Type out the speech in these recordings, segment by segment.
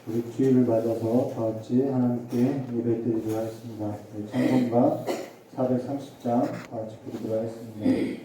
우리 주일을 맞아서 다 같이 하나님께 예배드리도록 하겠습니다. 찬송가 430장 다 같이 부르도록 하겠습니다.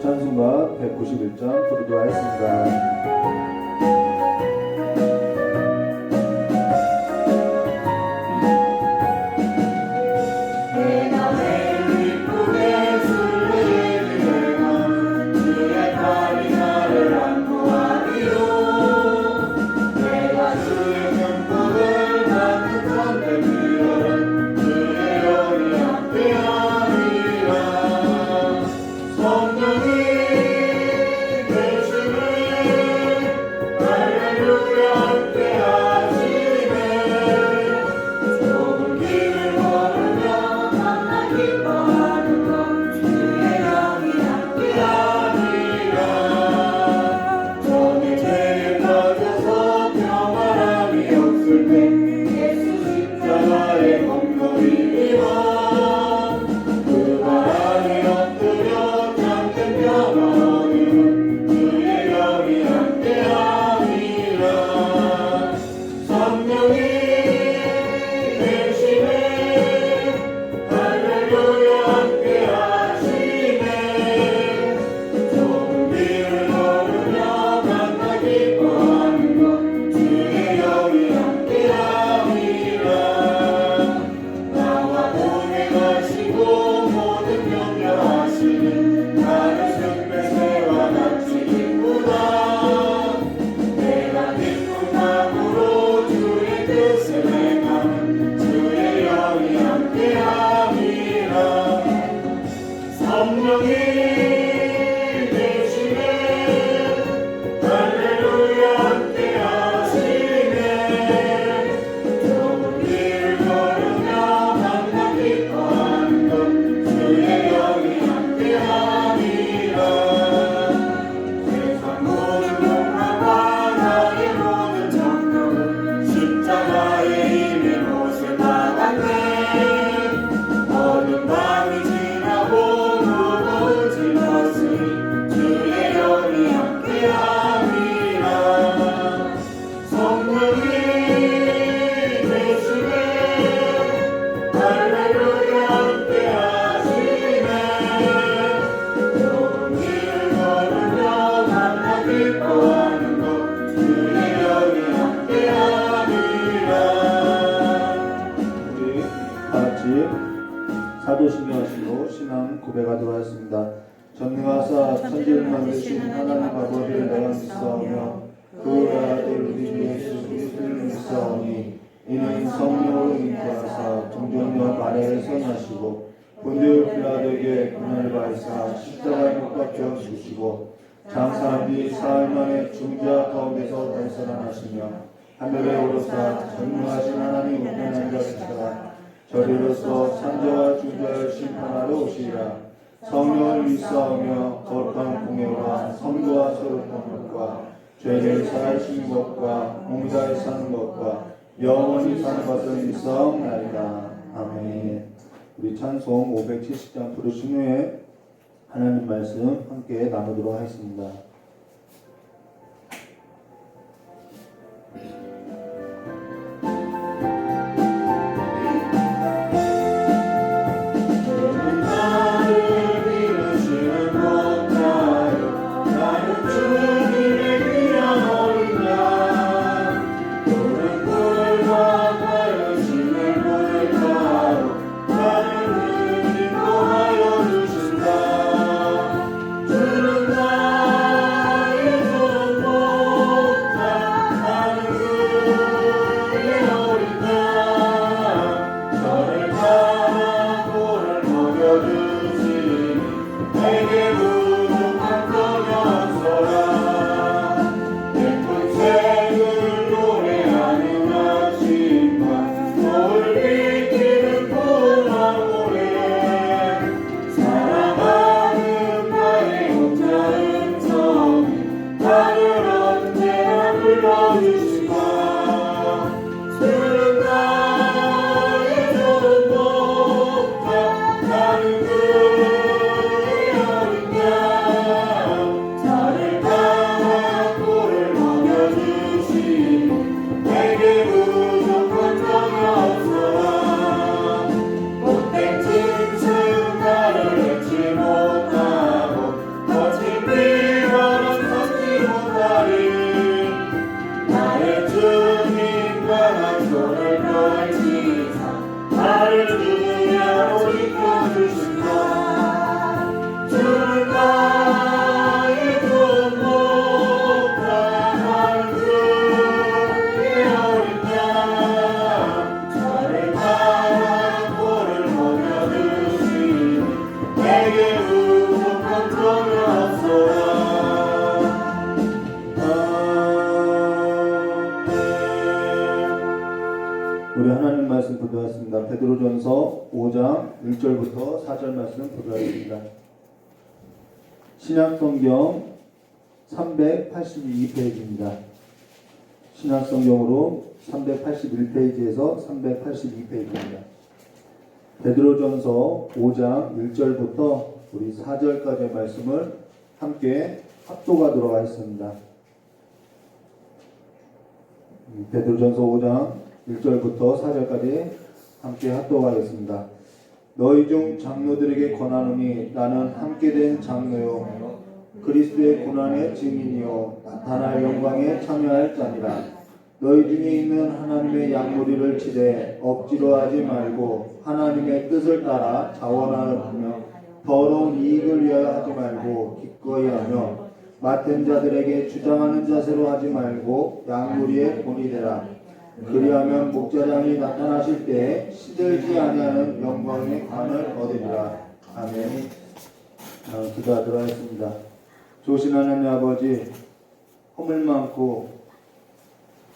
찬송가 191장 부르도록 하겠습니다. 전능하사 천지를 만드신 하나님 아버지를 내가 믿사오며 그 아들 우리 주 예수 그리스도를 믿사오니 이는 성령으로 잉태하사 동정녀 마리아에 선하시고 본디오 빌라도에게 고난을 받으사 십자가에 못 박혀 죽으시고 장사한 뒤 사흘 만에 중자 가운데서 달살아나시며 하늘에 오르사 전능하신 하나님 우편한 자시다 저리로서 산자와 중자를 심판하러 오시리라. 성령을 믿사오며 거룩한 공예와 성도와 서로한 것과 죄를 사하시는 것과 공자에 사는 것과 영원히 사는 것을 믿사옵나이다. 아멘. 우리 찬송 570장 부르신 후에 하나님 말씀 함께 나누도록 하겠습니다. 우리 하나님 말씀 보도록 하겠습니다. 베드로전서 5장 1절부터 4절 말씀 보도록 하겠습니다. 신약성경 382페이지입니다. 신약성경으로 381페이지에서 382페이지입니다. 베드로전서 5장 1절부터 우리 4절까지의 말씀을 함께 합독하도록 하겠습니다. 베드로전서 5장 1절부터 4절까지 함께 합독하겠습니다. 너희 중 장로들에게 권하노니 나는 함께 된 장로요 그리스도의 고난의 증인이요 나타날 영광에 참여할 자니라. 너희 중에 있는 하나님의 양무리를 치되 억지로 하지 말고 하나님의 뜻을 따라 자원하며 더러운 이익을 위하여 하지 말고 기꺼이 하며 맡은 자들에게 주장하는 자세로 하지 말고 양무리의 본이 되라. 그리하면 목자장이 나타나실 때에 시들지 아니하는 영광의 관을 얻으리라. 아멘. 기도하도록 하겠습니다. 좋으신 하나님 아버지, 허물 많고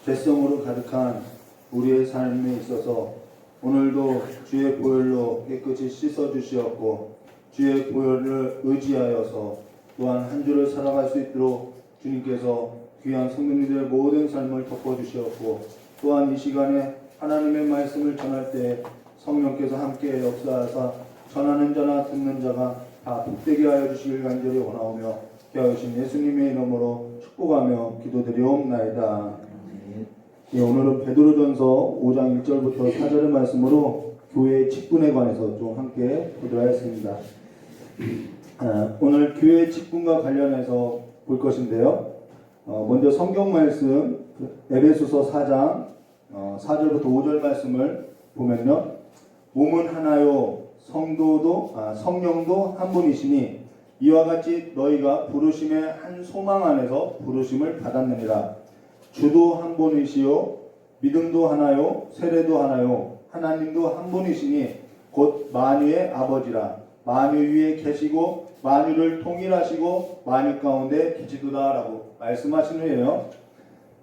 죄성으로 가득한 우리의 삶에 있어서 오늘도 주의 보혈로 깨끗이 씻어주시었고 주의 보혈을 의지하여서 또한 한 주를 살아갈 수 있도록 주님께서 귀한 성도님들의 모든 삶을 덮어주시었고 또한 이 시간에 하나님의 말씀을 전할 때 성령께서 함께 역사하사 전하는 자나 듣는 자가 다 복되게 하여 주시길 간절히 원하오며 귀하신 예수님의 이름으로 축복하며 기도드리옵나이다. 예, 오늘은 베드로전서 5장 1절부터 4절의 말씀으로 교회의 직분에 관해서 좀 함께 보도록 하겠습니다. 오늘 교회의 직분과 관련해서 볼 것인데요. 먼저 성경 말씀 에베소서 4장 4절부터 5절 말씀을 보면요. 몸은 하나요 성령도 한 분이시니 이와 같이 너희가 부르심의 한 소망 안에서 부르심을 받았느니라. 주도 한 분이시요 믿음도 하나요 세례도 하나요 하나님도 한 분이시니 곧 만유의 아버지라. 만유 위에 계시고 만유를 통일하시고 만유 가운데 계시도다라고 말씀하신 후에요.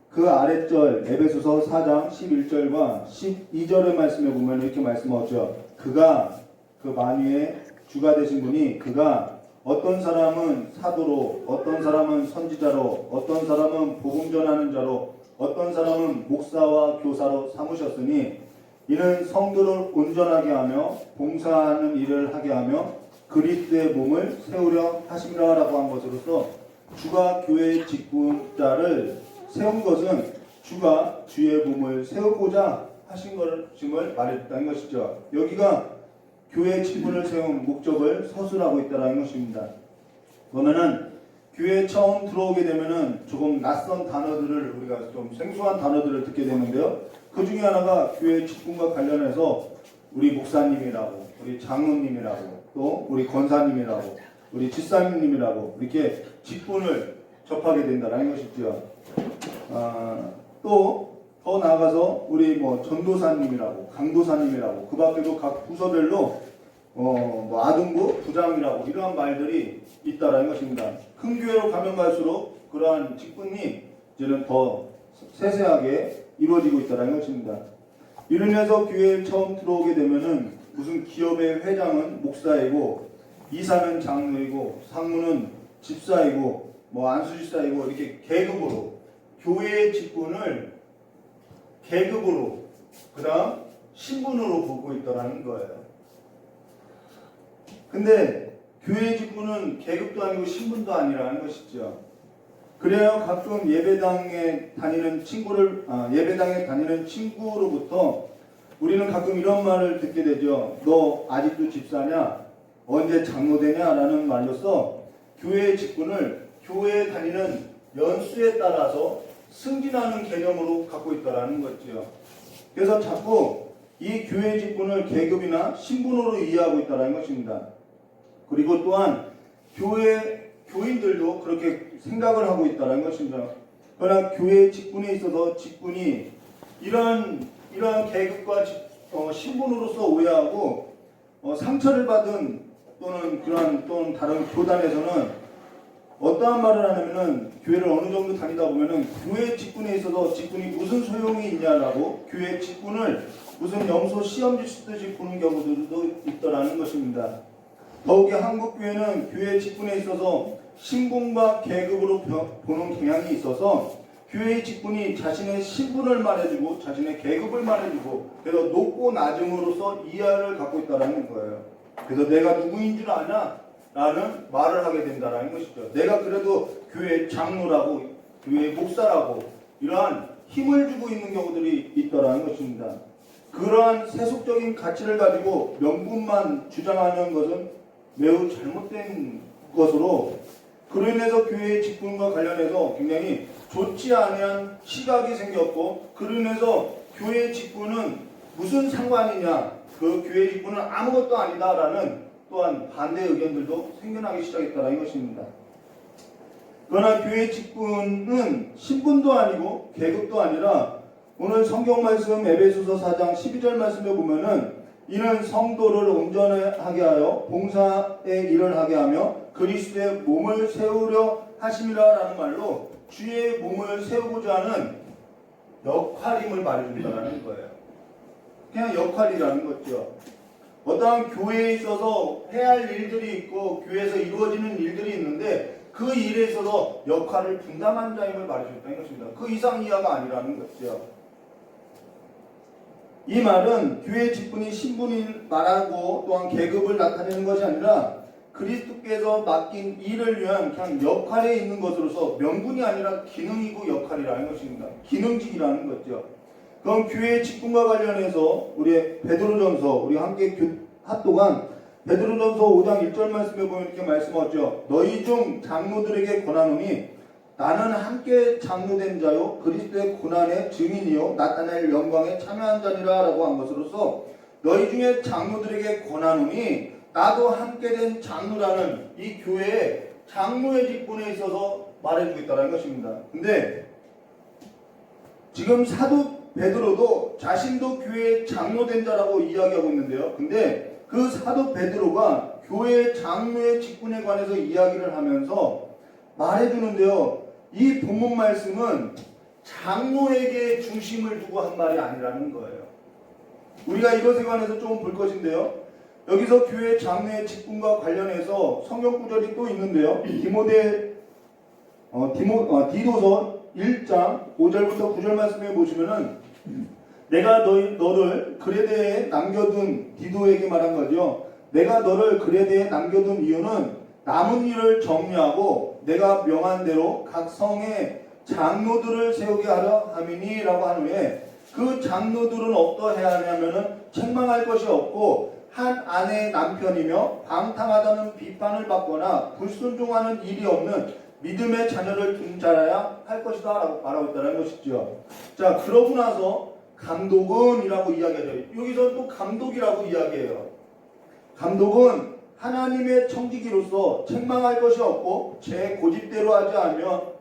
그 아랫절 에베소서 4장 11절과 12절의 말씀에 보면 이렇게 말씀하죠. 그가 그 만유의 주가 되신 분이 그가 어떤 사람은 사도로, 어떤 사람은 선지자로, 어떤 사람은 복음 전하는 자로, 어떤 사람은 목사와 교사로 삼으셨으니 이는 성도를 온전하게 하며 봉사하는 일을 하게 하며 그리스도의 몸을 세우려 하심이라라고 한 것으로서 주가 교회의 직분자를 세운 것은 주가 주의 몸을 세우고자 하신 것임을 말했다는 것이죠. 여기가 교회 직분을 세운 목적을 서술하고 있다는 것입니다. 그러면은 교회에 처음 들어오게 되면은 조금 낯선 단어들을 우리가 좀 생소한 단어들을 듣게 되는데요. 그 중에 하나가 교회 직분과 관련해서 우리 목사님이라고, 우리 장로님이라고, 또 우리 권사님이라고, 우리 집사님이라고 이렇게 직분을 접하게 된다는 것이죠. 또 더 나아가서 우리 뭐 전도사님이라고, 강도사님이라고, 그 밖에도 각 부서별로 뭐 아동부 부장이라고 이러한 말들이 있다라는 것입니다. 큰 교회로 가면 갈수록 그러한 직분이 이제는 더 세세하게 이루어지고 있다는 것입니다. 이로 인해서 교회에 처음 들어오게 되면은 무슨 기업의 회장은 목사이고 이사는 장로이고 상무는 집사이고 뭐 안수집사이고 이렇게 계급으로 교회의 직분을 계급으로 그다음 신분으로 보고 있다라는 거예요. 근데 교회의 직분은 계급도 아니고 신분도 아니라는 것이죠. 그래요. 가끔 예배당에 다니는 친구로부터 우리는 가끔 이런 말을 듣게 되죠. 너 아직도 집사냐? 언제 장로 되냐? 라는 말로써 교회의 직분을 교회에 다니는 연수에 따라서 승진하는 개념으로 갖고 있다는 거죠. 그래서 자꾸 이 교회의 직분을 계급이나 신분으로 이해하고 있다는 것입니다. 그리고 또한 교인들도 그렇게 생각을 하고 있다는 것입니다. 그러나 교회의 직분에 있어서 직분이 이러한 계급과 신분으로서 오해하고 상처를 받은 또는 다른 교단에서는 어떠한 말을 하냐면은 교회를 어느 정도 다니다 보면은 교회 직분에 있어서 직분이 무슨 소용이 있냐라고 교회 직분을 무슨 염소 시험지 쓰듯이 보는 경우들도 있더라는 것입니다. 더욱이 한국 교회는 교회 직분에 있어서 신분과 계급으로 보는 경향이 있어서 교회의 직분이 자신의 신분을 말해주고 자신의 계급을 말해주고 그래서 높고 낮음으로써 이하를 갖고 있다는 거예요. 그래서 내가 누구인 줄 아냐? 라는 말을 하게 된다는 것이죠. 내가 그래도 교회 장로라고 교회 목사라고 이러한 힘을 주고 있는 경우들이 있다는 것입니다. 그러한 세속적인 가치를 가지고 명분만 주장하는 것은 매우 잘못된 것으로 그로 인해서 교회의 직분과 관련해서 굉장히 좋지 않은 시각이 생겼고 그로 인해서 교회의 직분은 무슨 상관이냐 그 교회의 직분은 아무것도 아니다라는 또한 반대 의견들도 생겨나기 시작했다는 것입니다. 그러나 교회의 직분은 신분도 아니고 계급도 아니라 오늘 성경 말씀 에베소서 4장 12절 말씀에 보면은 이는 성도를 온전하게 하여 봉사의 일을 하게 하며 그리스도의 몸을 세우려 하심이라라는 말로 주의 몸을 세우고자 하는 역할임을 말해준다는 거예요. 그냥 역할이라는 거죠. 어떠한 교회에 있어서 해야 할 일들이 있고 교회에서 이루어지는 일들이 있는데 그 일에 있어서 역할을 분담한 자임을 말해줬다는 것입니다. 그 이상 이하가 아니라는 거죠. 이 말은 교회의 직분이 신분을 말하고 또한 계급을 나타내는 것이 아니라 그리스도께서 맡긴 일을 위한 그냥 역할에 있는 것으로서 명분이 아니라 기능이고 역할이라는 것입니다. 기능직이라는 거죠. 그럼 교회의 직분과 관련해서 우리 베드로전서 우리 함께 합독한 베드로전서 5장 1절 말씀에 보면 이렇게 말씀하죠. 너희 중 장로들에게 권하노니 나는 함께 장로된 자요 그리스도의 고난의 증인이요 나타낼 영광에 참여한 자니라 라고 한 것으로서 너희 중에 장로들에게 권하노니 나도 함께된 장로라는 이 교회의 장로의 직분에 있어서 말해주고 있다는 것입니다. 근데 지금 사도 베드로도 자신도 교회의 장로된 자라고 이야기하고 있는데요. 근데 그 사도 베드로가 교회 장로의 직분에 관해서 이야기를 하면서 말해주는데요. 이 본문 말씀은 장로에게 중심을 두고 한 말이 아니라는 거예요. 우리가 이것에 관해서 조금 볼 것인데요. 여기서 교회 장로의 직분과 관련해서 성경 구절이 또 있는데요. 디도서 1장 5절부터 9절 말씀에 보시면은 내가 너를 그레데에 남겨둔 디도에게 말한 거죠. 내가 너를 그레데에 남겨둔 이유는 남은 일을 정리하고 내가 명한 대로 각 성에 장로들을 세우게 하려 함이니라고 한 후에 그 장로들은 어떠해야 하냐면은 책망할 것이 없고 한 아내의 남편이며 방탕하다는 비판을 받거나 불순종하는 일이 없는 믿음의 자녀를 둔 자라야 할 것이다 라고 말하고 있다는 것이죠. 자, 그러고 나서 감독은 이라고 이야기하죠. 여기서 또 감독이라고 이야기해요. 감독은 하나님의 청지기로서 책망할 것이 없고 제 고집대로 하지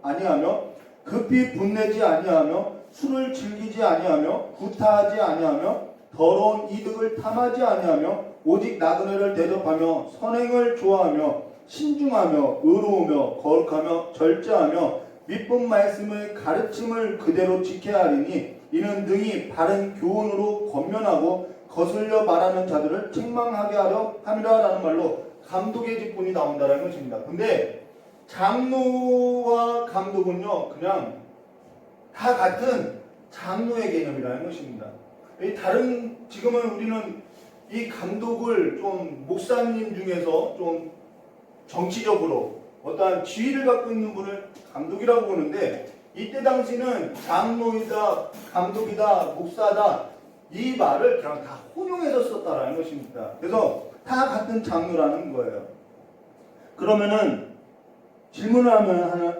아니하며 급히 분내지 아니하며 술을 즐기지 아니하며 구타하지 아니하며 더러운 이득을 탐하지 아니하며 오직 나그네를 대접하며 선행을 좋아하며 신중하며 의로우며 거룩하며 절제하며 믿음 말씀의 가르침을 그대로 지켜야 하리니 이는 능히 바른 교훈으로 권면하고 거슬려 말하는 자들을 책망하게 하려 함이라라는 말로 감독의 직분이 나온다는 것입니다. 근데 장로와 감독은요 그냥 다 같은 장로의 개념이라는 것입니다. 다른 지금은 우리는 이 감독을 좀 목사님 중에서 좀 정치적으로 어떠한 지위를 갖고 있는 분을 감독이라고 보는데 이때 당시는 장로이다, 감독이다, 목사다 이 말을 그냥 다 혼용해서 썼다라는 것입니다. 그래서 다 같은 장로라는 거예요. 그러면은 질문을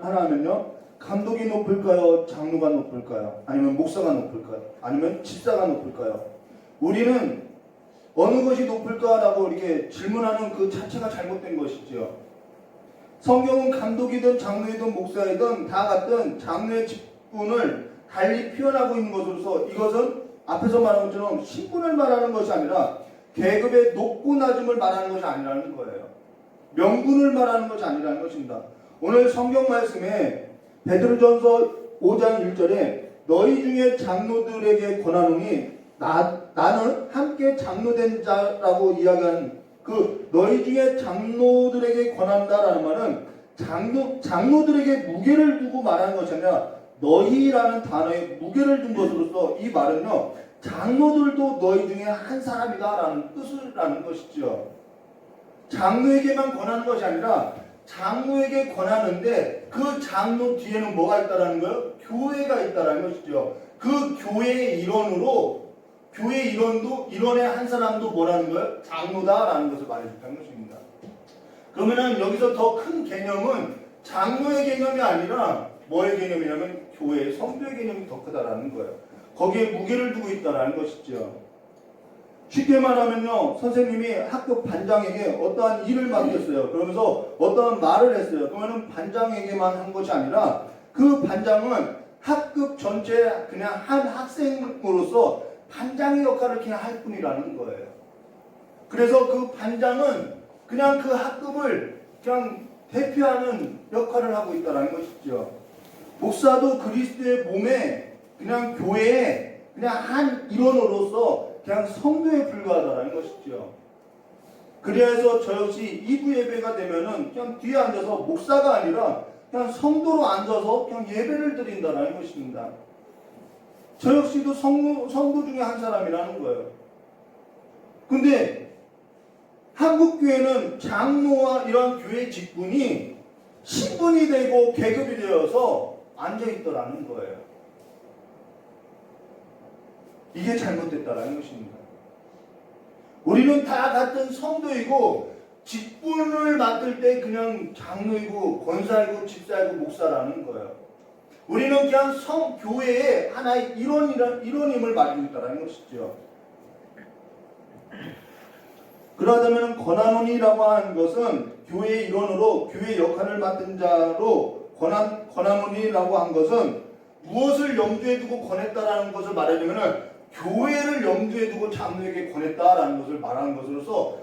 하나 하면요. 감독이 높을까요? 장로가 높을까요? 아니면 목사가 높을까요? 아니면 집사가 높을까요? 우리는 어느 것이 높을까라고 이렇게 질문하는 그 자체가 잘못된 것이죠. 성경은 감독이든 장로이든 목사이든 다 같은 장로의 직분을 달리 표현하고 있는 것으로서 이것은 앞에서 말한 것처럼 신분을 말하는 것이 아니라 계급의 높고 낮음을 말하는 것이 아니라는 거예요. 명분을 말하는 것이 아니라는 것입니다. 오늘 성경 말씀에 베드로전서 5장 1절에 너희 중에 장로들에게 권하노니 나는 함께 장로된 자라고 이야기한 그 너희 중에 장로들에게 권한다라는 말은 장로들에게 무게를 두고 말하는 것이 아니라 너희라는 단어에 무게를 둔 것으로서 이 말은요 장로들도 너희 중에 한 사람이다라는 뜻이라는 것이죠. 장로에게만 권하는 것이 아니라 장로에게 권하는데 그 장로 뒤에는 뭐가 있다라는 거예요? 교회가 있다라는 것이죠. 그 교회의 일원으로 교회 일원의 한 사람도 뭐라는 거예요? 장로다라는 것을 말해줬다는 것입니다. 그러면은 여기서 더 큰 개념은 장로의 개념이 아니라 뭐의 개념이냐면 교회의 성도의 개념이 더 크다라는 거예요. 거기에 무게를 두고 있다라는 것이죠. 쉽게 말하면요, 선생님이 학교 반장에게 어떠한 일을 맡겼어요. 그러면서 어떠한 말을 했어요. 그러면 반장에게만 한 것이 아니라 그 반장은 학급 전체 그냥 한 학생으로서 반장의 역할을 그냥 할 뿐이라는 거예요. 그래서 그 반장은 그냥 그 학급을 그냥 대표하는 역할을 하고 있다는 것이죠. 목사도 그리스도의 몸에 그냥 교회에 그냥 한 일원으로서 그냥 성도에 불과하다는 것이죠. 그래서 저 역시 2부 예배가 되면은 그냥 뒤에 앉아서 목사가 아니라 그냥 성도로 앉아서 그냥 예배를 드린다는 것입니다. 저 역시도 성도 중에 한 사람이라는 거예요. 근데 한국교회는 장로와 이러한 교회 직분이 신분이 되고 계급이 되어서 앉아있더라는 거예요. 이게 잘못됐다라는 것입니다. 우리는 다 같은 성도이고 직분을 맡을 때 그냥 장로이고 권사이고 집사이고 목사라는 거예요. 우리는 그냥 교회의 하나의 일원임을 말하고 있다는 것이죠. 그러다면 권한원이라고 하는 것은 교회의 일원으로 교회 역할을 맡은 자로 권한원이라고 한 것은 무엇을 염두에 두고 권했다라는 것을 말하려면 교회를 염두에 두고 장로에게 권했다라는 것을 말하는 것으로서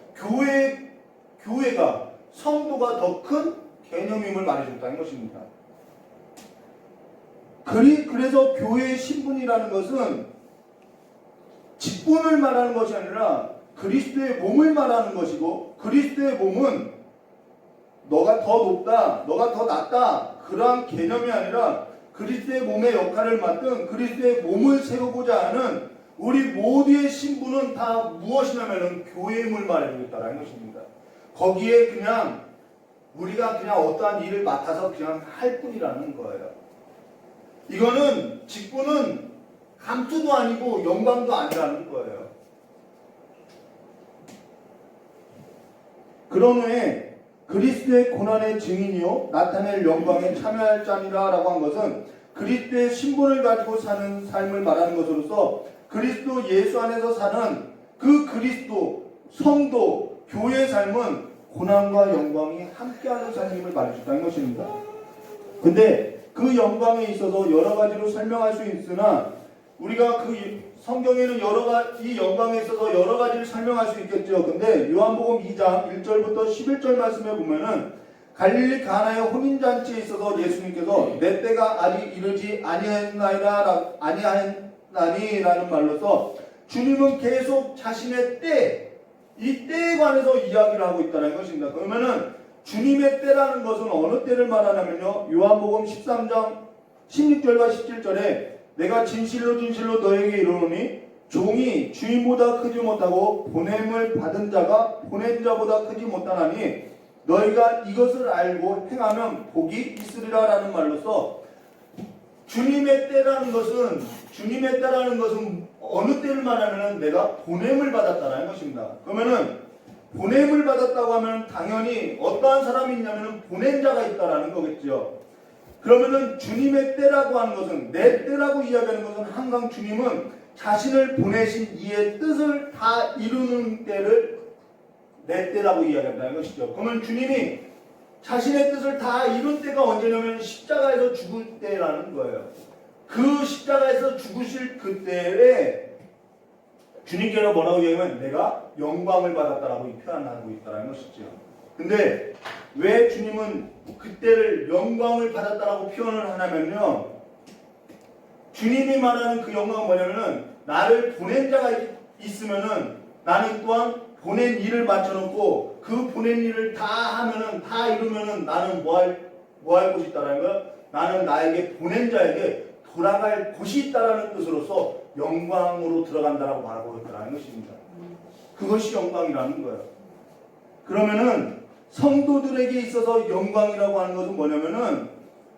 교회가 성도가 더 큰 개념임을 말해줬다는 것입니다. 그래서 교회의 신분이라는 것은 직분을 말하는 것이 아니라 그리스도의 몸을 말하는 것이고, 그리스도의 몸은 너가 더 높다, 너가 더 낫다 그러한 개념이 아니라 그리스도의 몸의 역할을 맡은 그리스도의 몸을 세우고자 하는 우리 모두의 신분은 다 무엇이냐면 교회임을 말해주겠다는 것입니다. 거기에 그냥 우리가 그냥 어떠한 일을 맡아서 그냥 할 뿐이라는 거예요. 이거는 직분은 감투도 아니고 영광도 아니라는 거예요. 그런 후에 그리스도의 고난의 증인이요 나타낼 영광에 참여할 자니라 라고 한 것은 그리스도의 신분을 가지고 사는 삶을 말하는 것으로서 그리스도 예수 안에서 사는 그 그리스도 성도 교회의 삶은 고난과 영광이 함께하는 삶임을 말해준다는 것입니다. 근데 그 영광에 있어서 여러 가지로 설명할 수 있으나 우리가 그 성경에는 이 영광에 있어서 여러 가지를 설명할 수 있겠죠. 근데 요한복음 2장 1절부터 11절 말씀에 보면은 갈릴리 가나의 혼인잔치에 있어서 예수님께서 내 때가 아직 이르지 아니하나니라는 말로서 주님은 계속 자신의 때, 이 때에 관해서 이야기를 하고 있다는 것입니다. 그러면은 주님의 때라는 것은 어느 때를 말하냐면요, 요한복음 13장 16절과 17절에 내가 진실로 너에게 이르노니 종이 주인보다 크지 못하고 보냄을 받은 자가 보낸 자보다 크지 못하나니 너희가 이것을 알고 행하면 복이 있으리라 라는 말로서 주님의 때라는 것은 어느 때를 말하면 내가 보냄을 받았다는 것입니다. 그러면은 보냄을 받았다고 하면 당연히 어떠한 사람이 있냐면 보낸 자가 있다라는 거겠죠. 그러면은 주님의 때라고 하는 것은, 내 때라고 이야기하는 것은 항상 주님은 자신을 보내신 이의 뜻을 다 이루는 때를 내 때라고 이야기한다는 것이죠. 그러면 주님이 자신의 뜻을 다 이룬 때가 언제냐면 십자가에서 죽을 때라는 거예요. 그 십자가에서 죽으실 그때에 주님께서 뭐라고 이야기하면 내가 영광을 받았다라고 표현하고 있다는 것이죠. 근데 왜 주님은 그때를 영광을 받았다라고 표현을 하냐면요, 주님이 말하는 그 영광은 뭐냐면은 나를 보낸 자가 있으면은 나는 또한 보낸 일을 맞춰놓고 그 보낸 일을 다 하면은, 다 이루면은 나는 뭐 할 곳이 있다라는 거야? 나는 나에게 보낸 자에게 돌아갈 곳이 있다라는 뜻으로서 영광으로 들어간다라고 말하고 있다는 것입니다. 그것이 영광이라는 거예요. 그러면은 성도들에게 있어서 영광이라고 하는 것은 뭐냐면은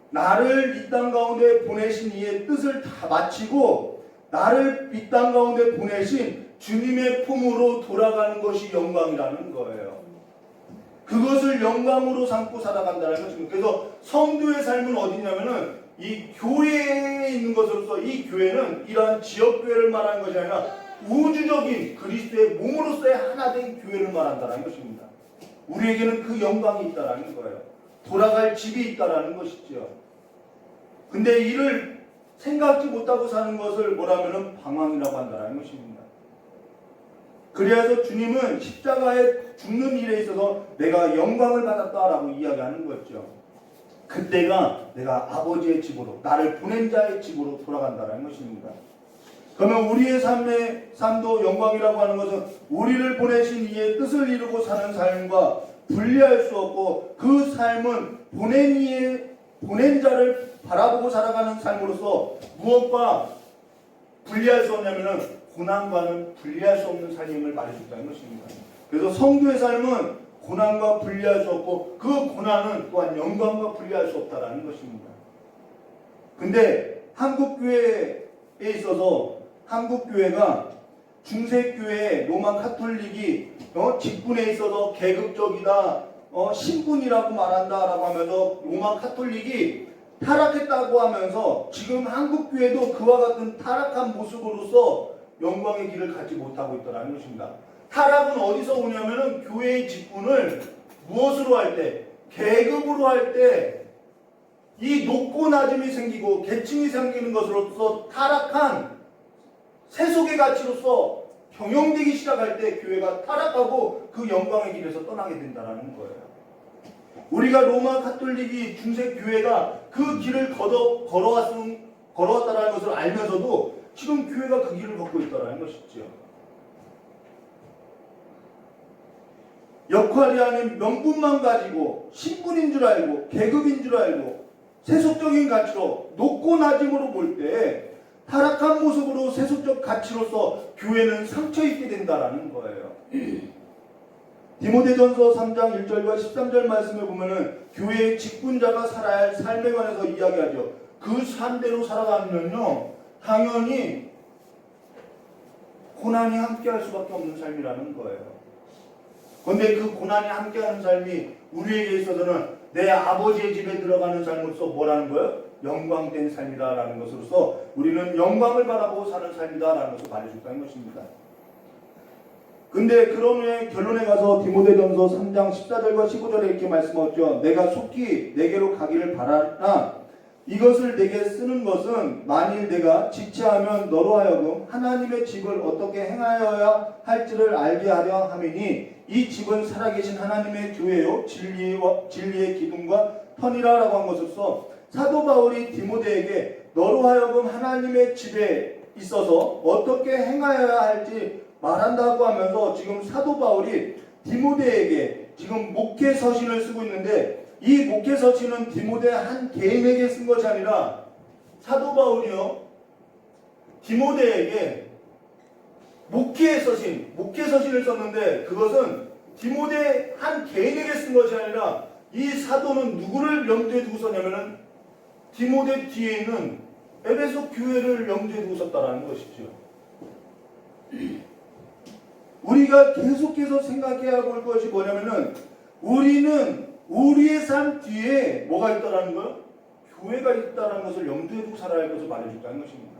나를 이 땅 가운데 보내신 이의 뜻을 다 마치고 나를 이 땅 가운데 보내신 주님의 품으로 돌아가는 것이 영광이라는 거예요. 그것을 영광으로 삼고 살아간다는 것입니다. 그래서 성도의 삶은 어디냐면은 이 교회에 있는 것으로서, 이 교회는 이러한 지역교회를 말하는 것이 아니라 우주적인 그리스도의 몸으로서의 하나된 교회를 말한다는 것입니다. 우리에게는 그 영광이 있다는 거예요. 돌아갈 집이 있다는 것이죠. 근데 이를 생각지 못하고 사는 것을 뭐라면은 방황이라고 한다는 것입니다. 그래서 주님은 십자가에 죽는 일에 있어서 내가 영광을 받았다라고 이야기하는 거죠. 그때가 내가 아버지의 집으로, 나를 보낸 자의 집으로 돌아간다는 것입니다. 그러면 우리의 삶도 영광이라고 하는 것은 우리를 보내신 이의 뜻을 이루고 사는 삶과 분리할 수 없고, 그 삶은 보낸 자를 바라보고 살아가는 삶으로서 무엇과 분리할 수 없냐면은 고난과는 분리할 수 없는 삶임을 말해줬다는 것입니다. 그래서 성도의 삶은 고난과 분리할 수 없고 그 고난은 또한 영광과 분리할 수 없다는 것입니다. 근데 한국교회에 있어서 한국교회가 중세교회 로마 카톨릭이 직분에 있어서 계급적이다, 신분이라고 말한다라고 하면서 로마 카톨릭이 타락했다고 하면서 지금 한국교회도 그와 같은 타락한 모습으로서 영광의 길을 갖지 못하고 있다는 것입니다. 타락은 어디서 오냐면은 교회의 직분을 무엇으로 할 때? 계급으로 할 때 이 높고 낮음이 생기고 계층이 생기는 것으로서 타락한 세속의 가치로서 경영되기 시작할 때 교회가 타락하고 그 영광의 길에서 떠나게 된다는 거예요. 우리가 로마 가톨릭이 중세 교회가 그 길을 걸어왔다는 것을 알면서도 지금 교회가 그 길을 걷고 있다는 것이죠. 역할이 아닌 명분만 가지고 신분인 줄 알고 계급인 줄 알고 세속적인 가치로 높고 낮음으로 볼 때 타락한 모습으로 세속적 가치로서 교회는 상처 입게 된다는 거예요. 디모데전서 3장 1절과 13절 말씀에 보면은 교회의 직분자가 살아야 할 삶에 관해서 이야기하죠. 그 삶대로 살아가면요 당연히 고난이 함께할 수밖에 없는 삶이라는 거예요. 그런데 그 고난이 함께하는 삶이 우리에게 있어서는 내 아버지의 집에 들어가는 삶으로서 뭐라는 거예요? 영광된 삶이다라는 것으로서 우리는 영광을 바라보고 사는 삶이다라는 것을 말해줬다는 것입니다. 근데 그런 후에 결론에 가서 디모데전서 3장 14절과 15절에 이렇게 말씀하죠. 내가 속히 내게로 가기를 바라나 이것을 내게 쓰는 것은 만일 내가 지체하면 너로 하여금 하나님의 집을 어떻게 행하여야 할지를 알게 하려 함이니 이 집은 살아계신 하나님의 교회요 진리의 기둥과 터니라라고 한 것으로서 사도 바울이 디모데에게 너로 하여금 하나님의 집에 있어서 어떻게 행하여야 할지 말한다고 하면서 지금 사도 바울이 디모데에게 지금 목회 서신을 쓰고 있는데 이 목회 서신은 디모데 한 개인에게 쓴 것이 아니라 사도 바울이요 디모데에게 목회 서신을 썼는데 그것은 디모데 한 개인에게 쓴 것이 아니라 이 사도는 누구를 염두에 두고 썼냐면은 디모데 뒤에 있는 에베소 교회를 염두에 두고 썼다라는 것이죠. 우리가 계속해서 생각해야 할 것이 뭐냐면은 우리는 우리의 삶 뒤에 뭐가 있다라는 거요? 교회가 있다라는 것을 염두에 두고 살아야 할 것을 말해줬다는 것입니다.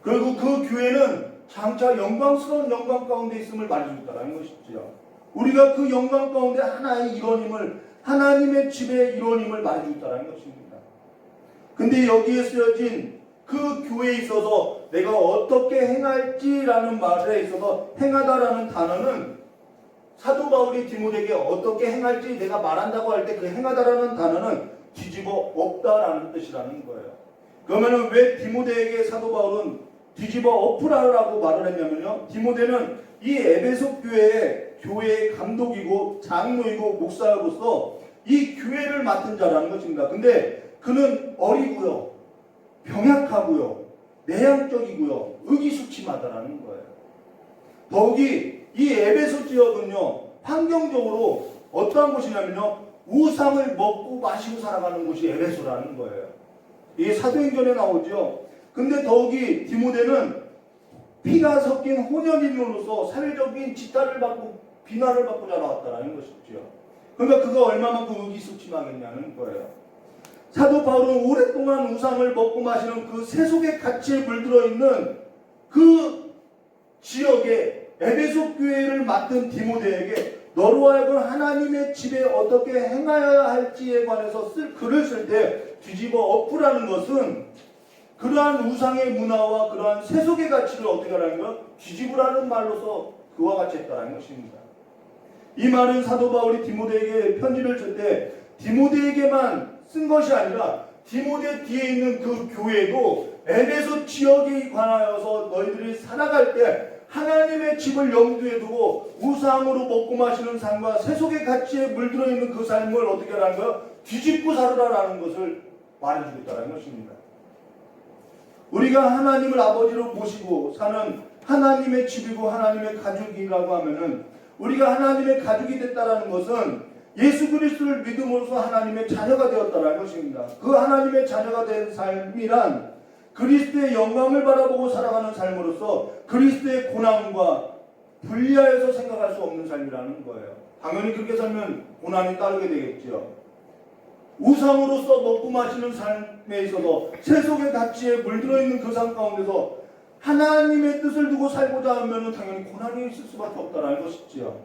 그리고 그 교회는 장차 영광스러운 영광 가운데 있음을 말해줬다는 것이죠. 우리가 그 영광 가운데 하나의 일원임을 하나님의 집의 일원임을 말해줬다는 것입니다. 근데 여기에 쓰여진 그 교회에 있어서 내가 어떻게 행할지라는 말에 있어서 행하다라는 단어는 사도 바울이 디모데에게 어떻게 행할지 내가 말한다고 할 때 그 행하다라는 단어는 뒤집어 엎다라는 뜻이라는 거예요. 그러면은 왜 디모데에게 사도 바울은 뒤집어 엎으라고 말을 했냐면요. 디모데는 이 에베소 교회의 감독이고 장로이고 목사로서 이 교회를 맡은 자라는 것입니다. 근데 그는 어리고요. 병약하고요. 내향적이고요. 의기소침하다라는 거예요. 더욱이 이 에베소 지역은요. 환경적으로 어떠한 곳이냐면요. 우상을 먹고 마시고 살아가는 곳이 에베소라는 거예요. 이게 사도행전에 나오죠. 근데 더욱이 디모데는 피가 섞인 혼혈인으로서 사회적인 지탄을 받고 비난을 받고 자라왔다는 것이죠. 그러니까 그가 얼마만큼 의기소침하겠냐는 거예요. 사도 바울은 오랫동안 우상을 먹고 마시는 그 세속의 가치에 물들어 있는 그 지역에 에베소 교회를 맡은 디모데에게 너로 하여금 하나님의 집에 어떻게 행하여야 할지에 관해서 글을 쓸 때 뒤집어 엎으라는 것은 그러한 우상의 문화와 그러한 세속의 가치를 어떻게 하라는 것? 뒤집으라는 말로서 그와 같이 했다는 것입니다. 이 말은 사도 바울이 디모데에게 편지를 쓸 때 디모데에게만 쓴 것이 아니라 디모데 뒤에 있는 그 교회도 에베소 지역에 관하여서 너희들이 살아갈 때 하나님의 집을 염두에 두고 우상으로 먹고 마시는 삶과 세속의 가치에 물들어 있는 그 삶을 어떻게 하라는 거예요? 뒤집고 살으라라는 것을 말해주고 있다는 것입니다. 우리가 하나님을 아버지로 모시고 사는 하나님의 집이고 하나님의 가족이라고 하면은 우리가 하나님의 가족이 됐다라는 것은 예수 그리스도를 믿음으로써 하나님의 자녀가 되었다는 것입니다. 그 하나님의 자녀가 된 삶이란 그리스도의 영광을 바라보고 살아가는 삶으로서 그리스도의 고난과 분리하여서 생각할 수 없는 삶이라는 거예요. 당연히 그렇게 살면 고난이 따르게 되겠죠. 우상으로서 먹고 마시는 삶에 있어서 세속의 가치에 물들어 있는 그 삶 가운데서 하나님의 뜻을 두고 살고자 하면 당연히 고난이 있을 수밖에 없다는 것이지요.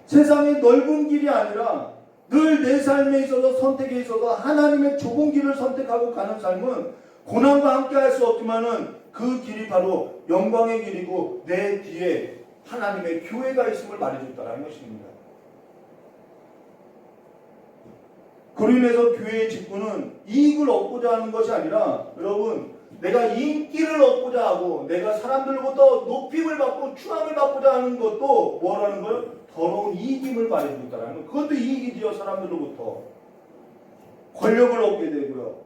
세상의 넓은 길이 아니라 늘 내 삶에 있어서 선택에 있어서 하나님의 좁은 길을 선택하고 가는 삶은 고난과 함께 할 수 없지만은 그 길이 바로 영광의 길이고 내 뒤에 하나님의 교회가 있음을 말해줬다는 것입니다. 그로 인해서 교회의 직분은 이익을 얻고자 하는 것이 아니라 여러분 내가 인기를 얻고자 하고 내가 사람들로부터 높임을 받고 추앙을 받고자 하는 것도 뭐라는 거예요? 더러운 이익임을 말해준다는 거예요. 그것도 이익이지요. 사람들로부터 권력을 얻게 되고요.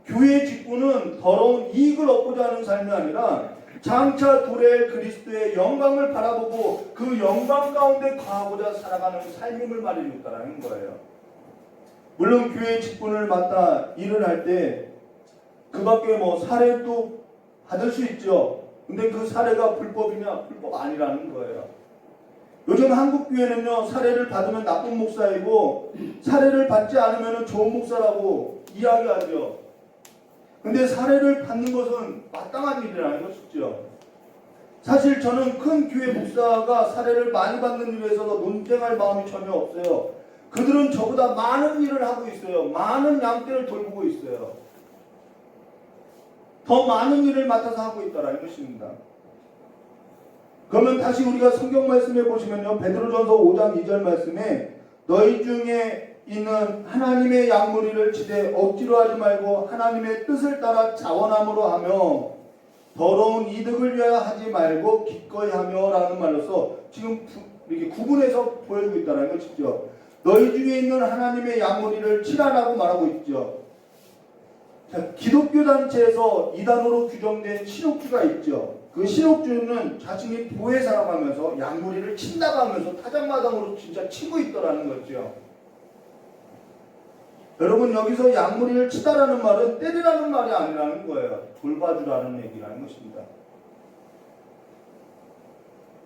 교회의 직분은 더러운 이익을 얻고자 하는 삶이 아니라 장차 도래할 그리스도의 영광을 바라보고 그 영광 가운데 거하고자 살아가는 삶임을 말해준다는 거예요. 물론 교회의 직분을 맡아 일을 할 때 그 밖에 뭐 사례도 받을 수 있죠. 근데 그 사례가 불법이냐? 불법 아니라는 거예요. 요즘 한국 교회는요, 사례를 받으면 나쁜 목사이고 사례를 받지 않으면 좋은 목사라고 이야기하죠. 근데 사례를 받는 것은 마땅한 일이라는 것이죠. 사실 저는 큰 교회 목사가 사례를 많이 받는 일에 있어서 논쟁할 마음이 전혀 없어요. 그들은 저보다 많은 일을 하고 있어요. 많은 양떼를 돌보고 있어요. 더 많은 일을 맡아서 하고 있다는 것입니다. 그러면 다시 우리가 성경 말씀에 보시면요, 베드로전서 5장 2절 말씀에 너희 중에 있는 하나님의 양무리를 치되 억지로 하지 말고 하나님의 뜻을 따라 자원함으로 하며 더러운 이득을 위하여 하지 말고 기꺼이 하며 라는 말로서 지금 이렇게 구분해서 보여주고 있다는 것이죠. 너희 중에 있는 하나님의 양무리를 치라라고 말하고 있죠. 자, 기독교 단체에서 이단으로 규정된 신옥주가 있죠. 그 신옥주는 자신이 보혜사라고 하면서 양무리를 친다고 하면서 타작마당으로 진짜 치고 있더라는 거죠. 여러분 여기서 양무리를 치다라는 말은 때리라는 말이 아니라는 거예요. 돌봐주라는 얘기라는 것입니다.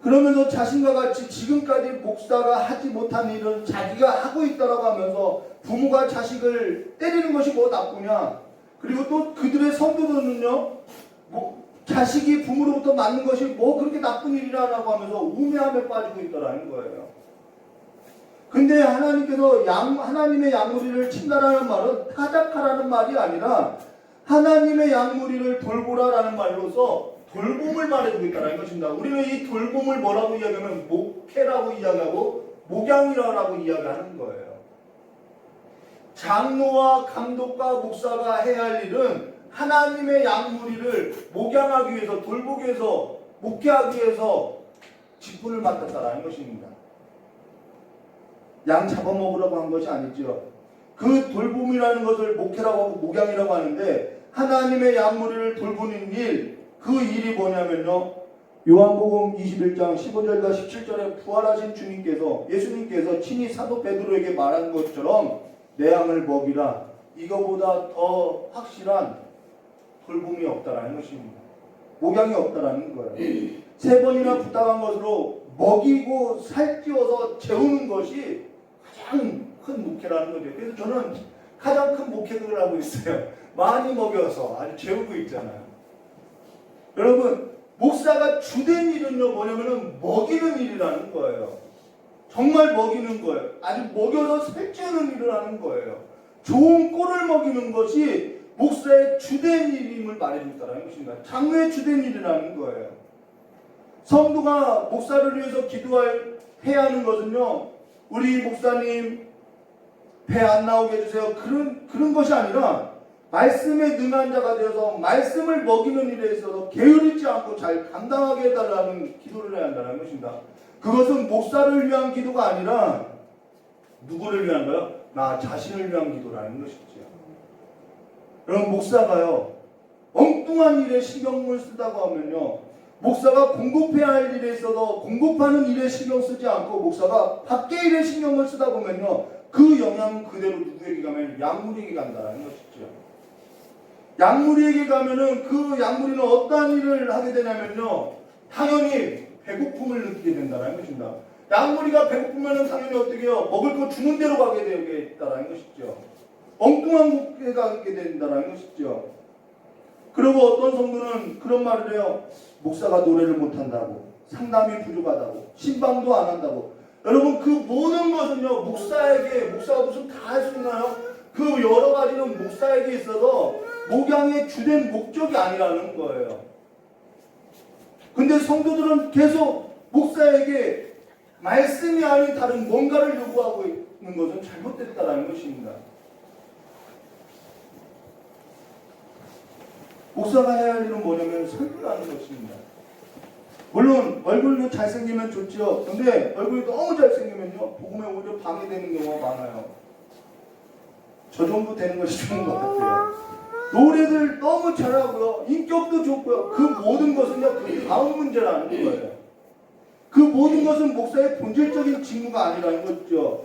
그러면서 자신과 같이 지금까지 목사가 하지 못한 일을 자기가 하고 있다라고 하면서 부모가 자식을 때리는 것이 뭐 나쁘냐. 그리고 또 그들의 성도들은요, 뭐 자식이 부모로부터 맞는 것이 뭐 그렇게 나쁜 일이라고 하면서 우매함에 빠지고 있더라는 거예요. 근데 하나님께서 하나님의 양무리를 친다라는 말은 타작하라는 말이 아니라 하나님의 양무리를 돌보라라는 말로서 돌봄을 말해주고 있다는 것입니다. 우리는 이 돌봄을 뭐라고 이야기하면 목회라고 이야기하고 목양이라고 이야기하는 거예요. 장로와 감독과 목사가 해야 할 일은 하나님의 양무리를 목양하기 위해서 돌보기 위해서 목회하기 위해서 직분을 맡았다는 것입니다. 양 잡아먹으라고 한 것이 아니죠. 그 돌봄이라는 것을 목회라고 하고 목양이라고 하는데 하나님의 양무리를 돌보는 일, 그 일이 뭐냐면요, 요한복음 21장 15절과 17절에 부활하신 주님께서 예수님께서 친히 사도 베드로에게 말한 것처럼 내 양을 먹이라, 이거보다 더 확실한 돌봄이 없다라는 것입니다. 목양이 없다라는 거예요. 3번이나 부탁한 것으로 먹이고 살찌워서 재우는 것이 가장 큰 목회라는 거죠. 그래서 저는 가장 큰 목회를 하고 있어요. 많이 먹여서 아주 재우고 있잖아요. 여러분, 목사가 주된 일은요 뭐냐면은 먹이는 일이라는 거예요. 정말 먹이는 거예요. 아주 먹여서 살찌우는 일을 하는 거예요. 좋은 꼴을 먹이는 것이 목사의 주된 일임을 말해준다는 것입니다. 장로의 주된 일이라는 거예요. 성도가 목사를 위해서 해야 하는 것은요, 우리 목사님 배 안 나오게 해주세요, 그런 것이 아니라 말씀에 능한 자가 되어서 말씀을 먹이는 일에 있어서 게으르지 않고 잘 감당하게 해달라는 기도를 해야 한다는 것입니다. 그것은 목사를 위한 기도가 아니라 누구를 위한가요? 나 자신을 위한 기도라는 것이죠. 여러분, 목사가요 엉뚱한 일에 신경을 쓰다고 하면요, 목사가 공급해야 할 일에 있어서 공급하는 일에 신경 쓰지 않고 목사가 밖의 일에 신경을 쓰다 보면요, 그 영향은 그대로 누구에게 가면 양무리에게 간다는 것이죠. 양무리에게 가면은 그 양무리는 어떠한 일을 하게 되냐면요, 당연히 배고픔을 느끼게 된다는 것입니다. 양무리가 배고프면 당연히 어떻게 해요? 먹을 거 주는 대로 가게 되겠다는 것이죠. 엉뚱한 곳에 가게 된다는 것이죠. 그리고 어떤 성도는 그런 말을 해요. 목사가 노래를 못한다고, 상담이 부족하다고, 신방도 안 한다고. 여러분, 그 모든 것은요, 목사가 무슨 다 할 수 있나요? 그 여러 가지는 목사에게 있어서 목양의 주된 목적이 아니라는 거예요. 근데 성도들은 계속 목사에게 말씀이 아닌 다른 뭔가를 요구하고 있는 것은 잘못됐다라는 것입니다. 목사가 해야 할 일은 뭐냐면 설교하는 것입니다. 물론 얼굴도 잘생기면 좋죠. 근데 얼굴이 너무 잘생기면요, 복음에 오히려 방해되는 경우가 많아요. 저 정도 되는 것이 좋은 것 같아요. 노래들 너무 잘하고요, 인격도 좋고요, 그 모든 것은요, 그 다음 문제라는 거예요. 그 모든 것은 목사의 본질적인 직무가 아니라는 거죠.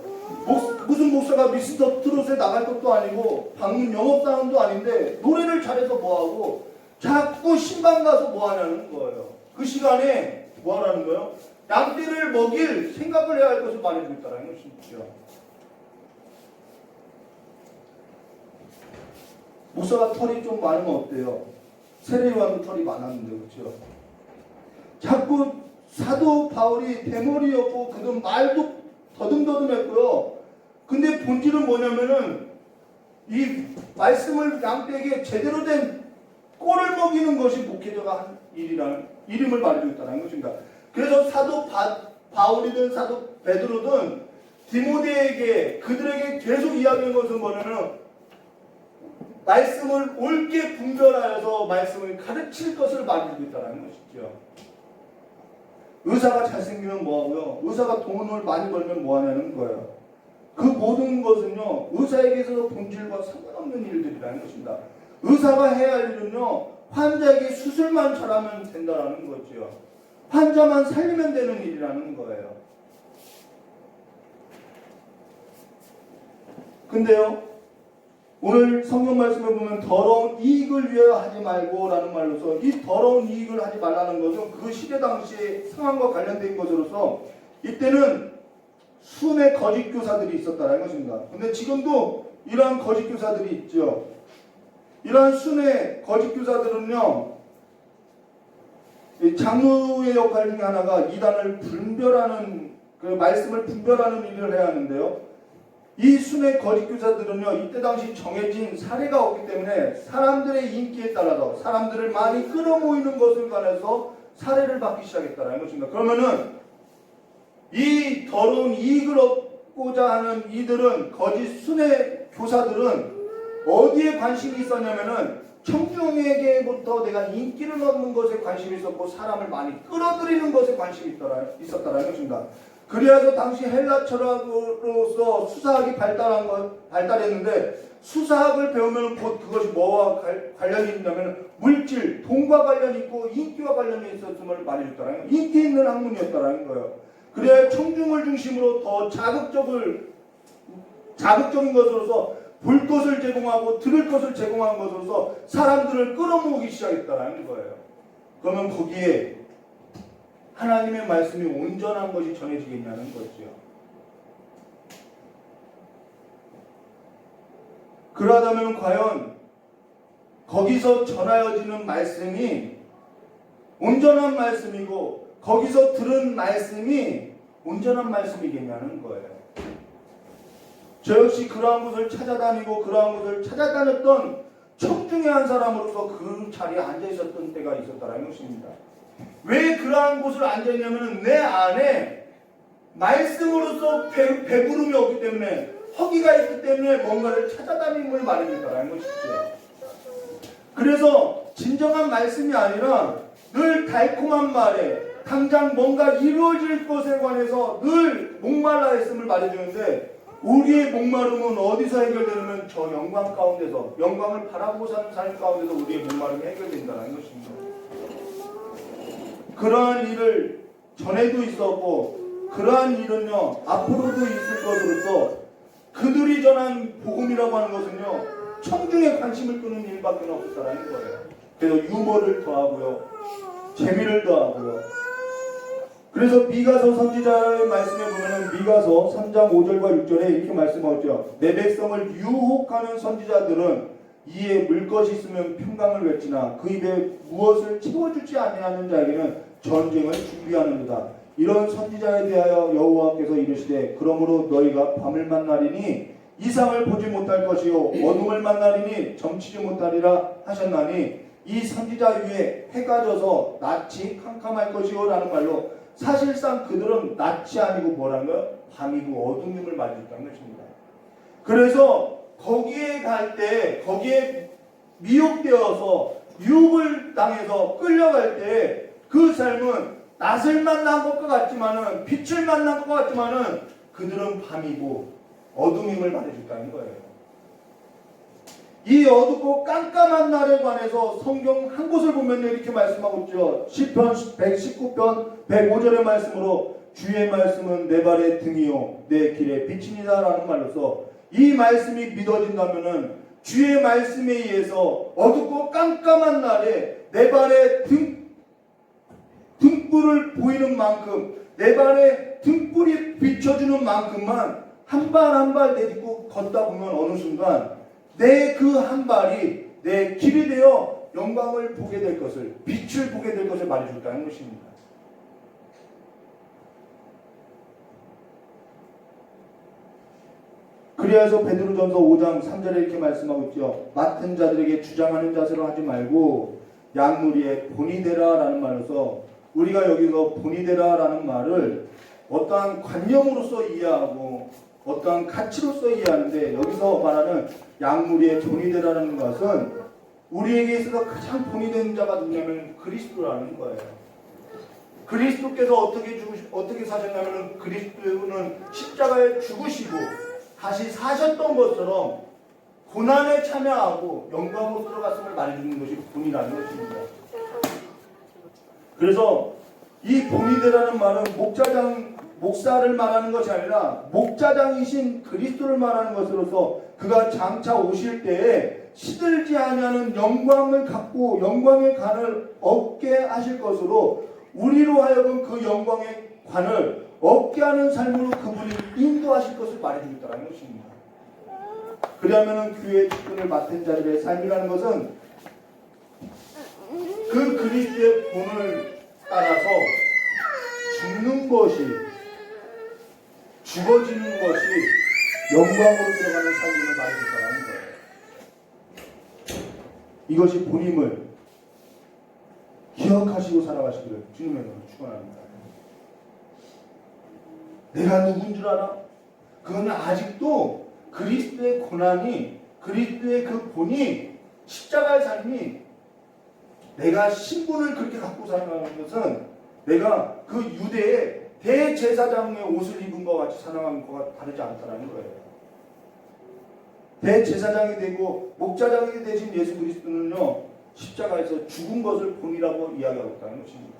무슨 목사가 미스터 트롯에 나갈 것도 아니고 방문 영업사원도 아닌데 노래를 잘해서 뭐하고 자꾸 신방 가서 뭐하냐는 거예요. 그 시간에 뭐하라는 거예요? 양떼를 먹일 생각을 해야 할 것을 말해주고 있다는 것이죠. 목사가 털이 좀 많으면 어때요? 세례요한도 털이 많았는데, 그렇죠? 자꾸 사도 바울이 대머리였고 그는 말도 더듬더듬했고요. 근데 본질은 뭐냐면은 이 말씀을 양떼에게 제대로 된 꼴을 먹이는 것이 목회자가 한 일이라는 이름을 말해주고 있다는 것입니다. 그래서 사도 바울이든 사도 베드로든 디모데에게 그들에게 계속 이야기한 것은 뭐냐면 말씀을 옳게 분별하여서 말씀을 가르칠 것을 말해주고 있다는 것이죠. 의사가 잘생기면 뭐하고요, 의사가 돈을 많이 벌면 뭐하냐는 거예요. 그 모든 것은요, 의사에게 있어서 본질과 상관없는 일들이라는 것입니다. 의사가 해야 할 일은요, 환자에게 수술만 잘하면 된다는 거죠. 환자만 살리면 되는 일이라는 거예요. 근데요, 오늘 성경 말씀에 보면 더러운 이익을 위하여 하지 말고 라는 말로서 이 더러운 이익을 하지 말라는 것은 그 시대 당시의 상황과 관련된 것으로서 이때는 순의 거짓 교사들이 있었다는 것입니다. 근데 지금도 이러한 거짓 교사들이 있죠. 이러한 순의 거짓 교사들은요, 장로의 역할 중에 하나가 이단을 분별하는, 그 말씀을 분별하는 일을 해야 하는데요. 이 순의 거짓 교사들은요, 이때 당시 정해진 사례가 없기 때문에 사람들의 인기에 따라서 사람들을 많이 끌어모이는 것을 관해서 사례를 받기 시작했다는 것입니다. 그러면은 이 더러운 이익을 얻고자 하는 이들은, 거짓 순의 교사들은 어디에 관심이 있었냐면은 청중에게부터 내가 인기를 얻는 것에 관심이 있었고 사람을 많이 끌어들이는 것에 관심이 있었다는 것입니다. 그래서 당시 헬라 철학으로서 수사학이 발달했는데, 수사학을 배우면 곧 그것이 뭐와 관련이 있냐면 물질, 돈과 관련이 있고 인기와 관련이 있었음을 말해줬다는 거예요. 인기 있는 학문이었다는 거예요. 그래야 청중을 중심으로 더 자극적인 것으로서 볼 것을 제공하고 들을 것을 제공한 것으로서 사람들을 끌어모으기 시작했다는 거예요. 그러면 거기에 하나님의 말씀이 온전한 것이 전해지겠냐는 거죠. 그러다면 과연 거기서 전하여지는 말씀이 온전한 말씀이고 거기서 들은 말씀이 온전한 말씀이겠냐는 거예요. 저 역시 그러한 것을 찾아다니고 그러한 것을 찾아다녔던 청중의 한 사람으로서 그 자리에 앉아 있었던 때가 있었다는 것입니다. 왜 그러한 곳을 앉아있냐면 내 안에 말씀으로서 배부름이 없기 때문에, 허기가 있기 때문에 뭔가를 찾아다님을 말해준다는 것이죠. 그래서 진정한 말씀이 아니라 늘 달콤한 말에 당장 뭔가 이루어질 것에 관해서 늘 목말라 했음을 말해주는데, 우리의 목마름은 어디서 해결되냐면 저 영광 가운데서, 영광을 바라보고 사는 삶 가운데서 우리의 목마름이 해결된다는 것입니다. 그러한 일을 전에도 있었고 그러한 일은요 앞으로도 있을 것으로서 그들이 전한 복음이라고 하는 것은요 청중의 관심을 끄는 일밖에 없었다는 거예요. 그래서 유머를 더하고요, 재미를 더하고요. 그래서 미가서 선지자의 말씀에 보면은 미가서 3장 5절과 6절에 이렇게 말씀하죠. 내 백성을 유혹하는 선지자들은 이에 물 것이 있으면 평강을 맺지나 그 입에 무엇을 채워주지 아니하는 자에게는 전쟁을 준비하는도다. 이런 선지자에 대하여 여호와께서 이르시되 그러므로 너희가 밤을 만나리니 이상을 보지 못할 것이요 어둠을 만나리니 점치지 못하리라 하셨나니 이 선지자 위에 해가 져서 낯이 캄캄할 것이요 라는 말로 사실상 그들은 낯이 아니고 뭐라는 거예요? 밤이고 어둠임을 말해줬다는 것입니다. 그래서 거기에 갈 때 거기에 미혹되어서 유혹을 당해서 끌려갈 때 그 삶은 낯을 만난 것과 같지만은 빛을 만난 것과 같지만은 그들은 밤이고 어둠임을 말해줬다는 거예요. 이 어둡고 깜깜한 날에 관해서 성경 한 곳을 보면 이렇게 말씀하고 있죠. 시편 119편 105절의 말씀으로 주의 말씀은 내 발의 등이요 내 길의 빛이니라 라는 말로서 이 말씀이 믿어진다면은 주의 말씀에 의해서 어둡고 깜깜한 날에 내 발의 등불을 보이는 만큼 내 발에 등불이 비춰주는 만큼만 한 발 한 발 내딛고 걷다 보면 어느 순간 내 그 한 발이 내 길이 되어 영광을 보게 될 것을 빛을 보게 될 것을 말해줄다는 것입니다. 그래서 베드로전서 5장 3절에 이렇게 말씀하고 있죠. 맡은 자들에게 주장하는 자세로 하지 말고 양무리의 본이 되라 라는 말로서 우리가 여기서 본이 되라 라는 말을 어떠한 관념으로서 이해하고 어떠한 가치로서 이해하는데 여기서 말하는 양무리의 본이 되라는 것은 우리에게 있어서 가장 본이 되는 자가 누구냐면 그리스도라는 거예요. 그리스도께서 어떻게 사셨냐면 그리스도는 십자가에 죽으시고 다시 사셨던 것처럼 고난에 참여하고 영광으로 들어갔음을 말해주는 것이 본이라는 것입니다. 그래서 이 본이 되라는 말은 목사를 말하는 것이 아니라 목자장이신 그리스도를 말하는 것으로서 그가 장차 오실 때에 시들지 아니하는 영광을 갖고 영광의 관을 얻게 하실 것으로 우리로 하여금 그 영광의 관을 얻게 하는 삶으로 그분이 인도하실 것을 말해주겠다는 것입니다. 그러면 교회의 직분을 맡은 자들의 삶이라는 것은 그 그리스도의 본을 따라서 죽는 것이 죽어지는 것이 영광으로 들어가는 삶임을 말해줬다는 거예요. 이것이 본임을 기억하시고 살아가시기를 주님의 이름으로 축원합니다. 내가 누군 줄 알아? 그건 아직도 그리스도의 고난이 그리스도의 그 본이 십자가의 삶이 내가 신분을 그렇게 갖고 살아가는 것은 내가 그 유대의 대제사장의 옷을 입은 것과 같이 살아가는 것과 다르지 않다는 거예요. 대제사장이 되고 목자장이 되신 예수 그리스도는요 십자가에서 죽은 것을 본이라고 이야기하고 있다는 것입니다.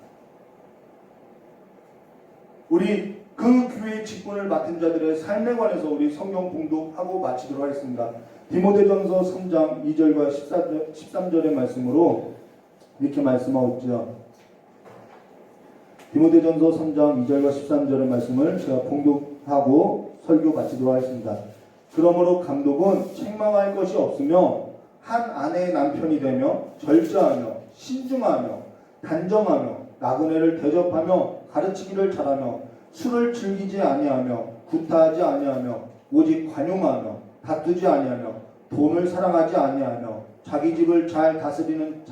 우리 그 교회의 직분을 맡은 자들의 삶에 관해서 우리 성경 봉독하고 마치도록 하겠습니다. 디모데전서 3장 2절과 13절의 말씀으로 이렇게 말씀하고 있죠. 디모데전서 3장 2절과 13절의 말씀을 제가 봉독하고 설교 마치도록 하겠습니다. 그러므로 감독은 책망할 것이 없으며 한 아내의 남편이 되며 절제하며 신중하며 단정하며 나그네를 대접하며 가르치기를 잘하며 술을 즐기지 아니하며 구타하지 아니하며 오직 관용하며 다투지 아니하며 돈을 사랑하지 아니하며 자기 집을 잘 다스리는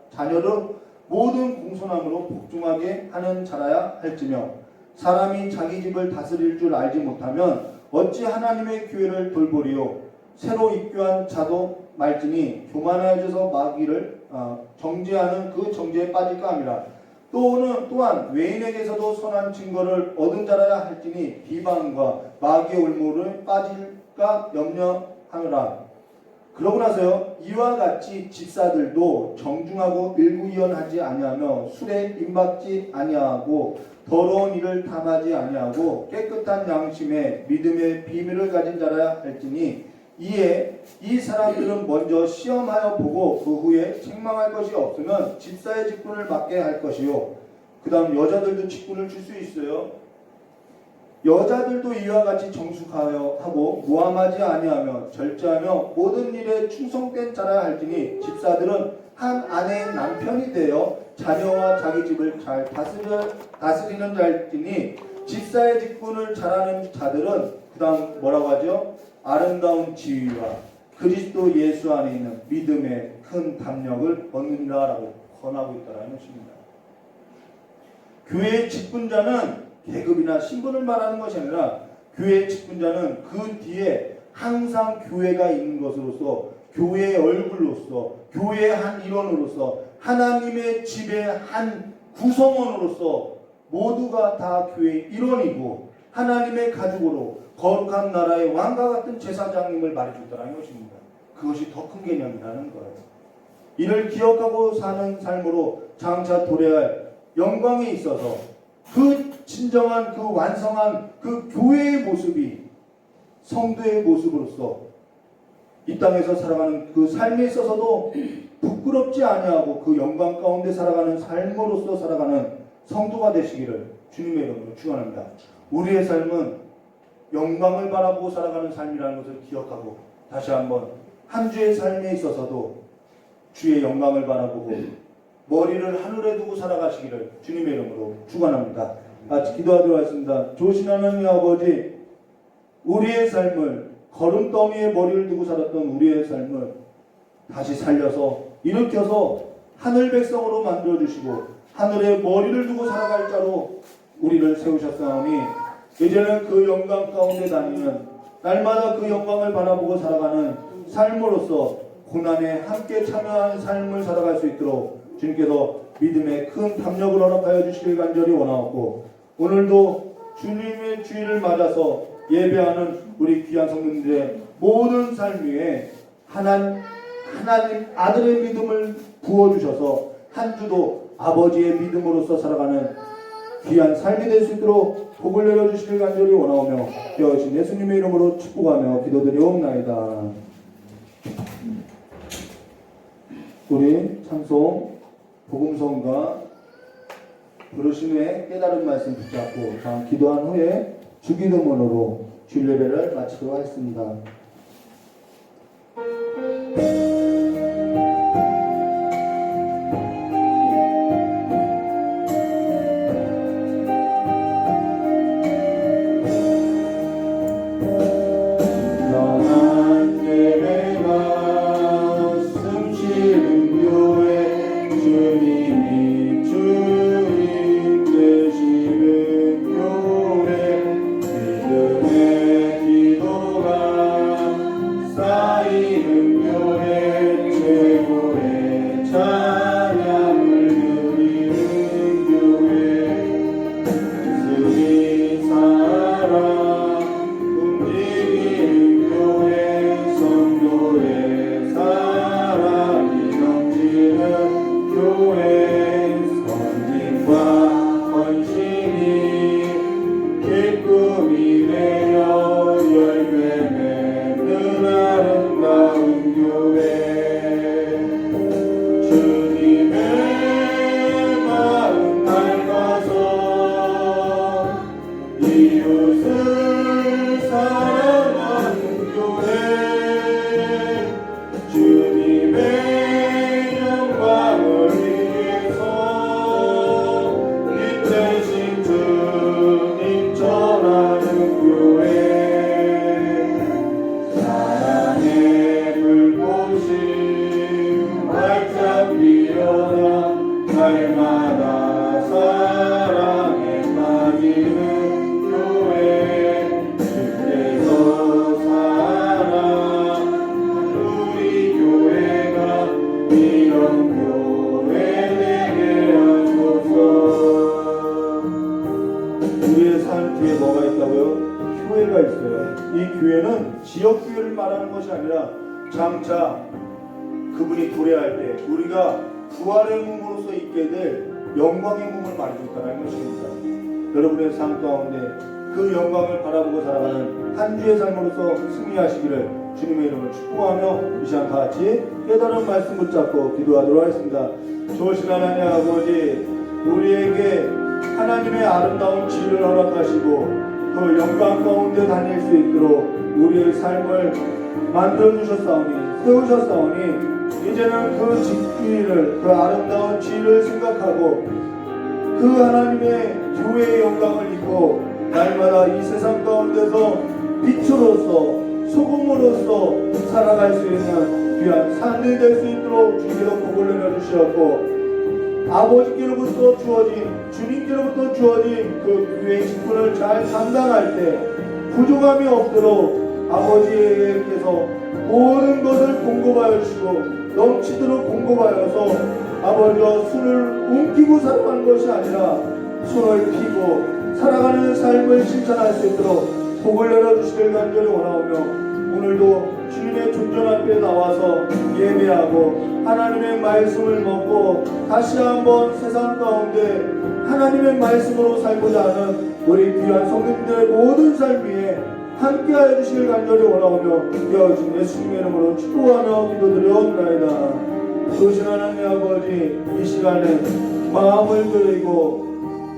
자녀를 모든 공손함으로 복종하게 하는 자라야 할지며 사람이 자기 집을 다스릴 줄 알지 못하면 어찌 하나님의 교회를 돌보리요. 새로 입교한 자도 말지니 교만해져서 마귀를 정죄하는 그 정죄에 빠질까 함이라. 또한 외인에게서도 선한 증거를 얻은 자라야 할지니 비방과 마귀의 올무를 빠질까 염려하노라. 그러고 나서요 이와 같이 집사들도 정중하고 일구이연하지 아니하며 술에 임박지 아니하고 더러운 일을 탐하지 아니하고 깨끗한 양심에 믿음의 비밀을 가진 자라야 할지니 이에 이 사람들은 먼저 시험하여 보고 그 후에 책망할 것이 없으면 집사의 직분을 맡게 할 것이요. 그 다음 여자들도 직분을 줄 수 있어요. 여자들도 이와 같이 정숙하여 하고 무함하지 아니하며 절제하며 모든 일에 충성된 자라 할지니 집사들은 한 아내의 남편이 되어 자녀와 자기 집을 잘 다스리는 자일지니 집사의 직분을 잘하는 자들은 그 다음 뭐라고 하죠? 아름다운 지위와 그리스도 예수 안에 있는 믿음의 큰 담력을 얻는다 라고 권하고 있다는 것입니다. 교회의 직분자는 계급이나 신분을 말하는 것이 아니라 교회의 직분자는 그 뒤에 항상 교회가 있는 것으로서 교회의 얼굴로서 교회의 한 일원으로서 하나님의 집의 한 구성원으로서 모두가 다 교회의 일원이고 하나님의 가족으로 거룩한 나라의 왕과 같은 제사장님을 말해준다는 것입니다. 그것이 더 큰 개념이라는 거예요. 이를 기억하고 사는 삶으로 장차 도래할 영광에 있어서 그 진정한 그 완성한 그 교회의 모습이 성도의 모습으로서 이 땅에서 살아가는 그 삶에 있어서도 부끄럽지 아니하고 그 영광 가운데 살아가는 삶으로서 살아가는 성도가 되시기를 주님의 이름으로 축원합니다. 우리의 삶은 영광을 바라보고 살아가는 삶이라는 것을 기억하고 다시 한번 한 주의 삶에 있어서도 주의 영광을 바라보고 머리를 하늘에 두고 살아가시기를 주님의 이름으로 축원합니다. 같이 기도하도록 하겠습니다. 좋으신 하나님 아버지, 우리의 삶을 거름더미에 머리를 두고 살았던 우리의 삶을 다시 살려서 일으켜서 하늘 백성으로 만들어주시고 하늘에 머리를 두고 살아갈 자로 우리를 세우셨사오니 이제는 그 영광 가운데 다니는 날마다 그 영광을 바라보고 살아가는 삶으로서 고난에 함께 참여하는 삶을 살아갈 수 있도록 주님께서 믿음의 큰 담력을 허락하여 주시길 간절히 원하옵고 오늘도 주님의 주일을 맞아서 예배하는 우리 귀한 성도님들의 모든 삶 위에 하나님 아들의 믿음을 부어주셔서 한 주도 아버지의 믿음으로서 살아가는 귀한 삶이 될 수 있도록 복을 내려주시길 간절히 원하오며 여신 예수님의 이름으로 축복하며 기도드리옵나이다. 우리 찬송 복음성과 부르심 후에 깨달은 말씀 붙잡고 다음 기도한 후에 주기도문으로 주일예배를 마치도록 하겠습니다. 우리의 삶 뒤에 뭐가 있다고요? 교회가 있어요. 이 교회는 지역 교회를 말하는 것이 아니라 장차 그분이 도래할 때 우리가 부활의 몸으로서 있게 될 영광의 몸을 말해주고 있다는 것입니다. 여러분의 삶 가운데 그 영광을 바라보고 살아가는 한 주의 삶으로서 승리하시기를 주님의 이름을 축복하며 이 시간 다 같이 깨달은 말씀 붙잡고 기도하도록 하겠습니다. 좋으신 하나님 아버지, 우리에게 하나님의 아름다운 지혜를 허락하시고 그 영광 가운데 다닐 수 있도록 우리의 삶을 만들어 주셨사오니 세우셨사오니 이제는 그 직귀를 그 아름다운 지를 생각하고 그 하나님의 교회의 영광을 입고 날마다 이 세상 가운데서 빛으로서 소금으로서 살아갈 수 있는 귀한 삶이 될 수 있도록 주님께서 복을 내려주셨고 아버지께로부터 주어진 주님께로부터 주어진 그 교회의 직분을 잘 감당할 때 부족함이 없도록 아버지께서 모든 것을 공급하여 주시고 넘치도록 공급하여서 아버지와 손을 움키고 살아가는 것이 아니라 손을 피고 살아가는 삶을 실천할 수 있도록 복을 내려주시길 간절히 원하오며 오늘도 주님의 존전 앞에 나와서 예배하고 하나님의 말씀을 먹고 다시 한번 세상 가운데 하나님의 말씀으로 살고자 하는 우리 귀한 성도님들의 모든 삶 위에 함께하여 주시길 간절히 원하오며 주님 예수님의 이름으로 축복하며 기도드려옵나이다. 좋으신 하나님 아버지 이 시간에 마음을 드리고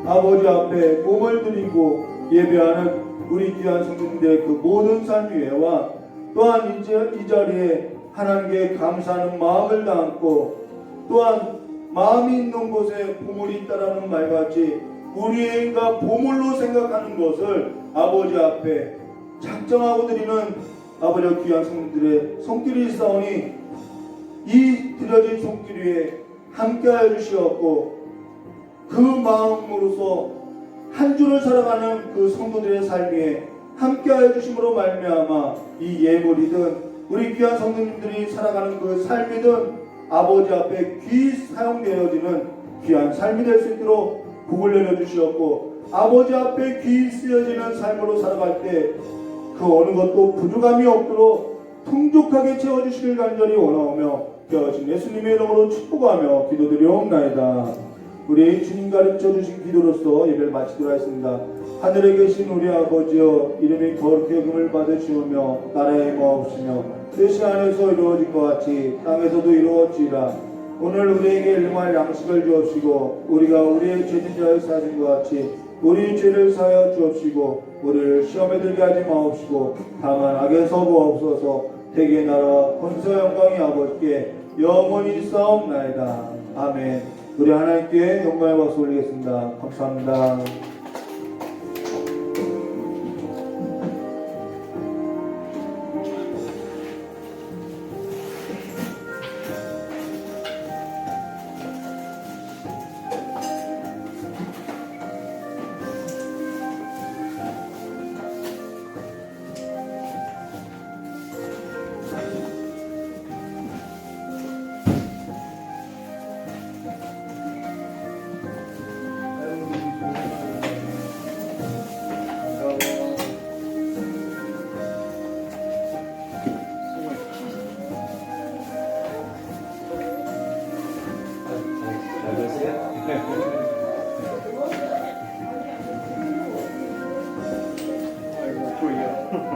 아버지 앞에 몸을 드리고 예배하는 우리 귀한 성도님들의 그 모든 삶 위에와 또한 이 자리에 하나님께 감사하는 마음을 담고 또한 마음이 있는 곳에 보물이 있다라는 말같이 우리가 보물로 생각하는 것을 아버지 앞에 작정하고 드리는 아버지 귀한 성도들의 손길이 있사오니 이 드려진 손길 위에 함께하여 주시옵고 그 마음으로서 한 주를 살아가는 그 성도들의 삶에 함께하여 주심으로 말미암아 이 예물이든 우리 귀한 성도님들이 살아가는 그 삶이든 아버지 앞에 귀 사용되어지는 귀한 삶이 될 수 있도록 복을 내려주시옵고 아버지 앞에 귀 쓰여지는 삶으로 살아갈 때 그 어느 것도 부족함이 없도록 풍족하게 채워주시길 간절히 원하오며 되어진 예수님의 이름으로 축복하며 기도드리옵나이다. 우리 주님 가르쳐 주신 기도로서 예배를 마치도록 하겠습니다. 하늘에 계신 우리 아버지여 이름이 거룩히 여김을 받으시오며 나라의 마옵시며 뜻이 안에서 이루어진 것 같이 땅에서도 이루어지이다. 오늘 우리에게 일용할 양식을 주옵시고 우리가 우리의 죄진 자를 사하신 것 같이 우리 죄를 사하여 주옵시고 우리를 시험에 들게 하지 마옵시고 다만 악에서 구하옵소서. 대개 나라와 권세 영광이 아버지께 영원히 싸움나이다. 아멘. 우리 하나님께 영광의 박수 올리겠습니다. 감사합니다.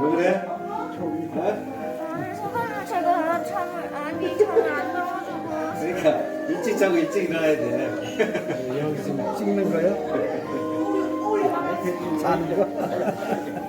왜 그래? 소금을 제가 잠을 안 넣어주고 그러니까 일찍 자고 일찍 일어나야 돼. 여기서 찍는 거요? 자는 거?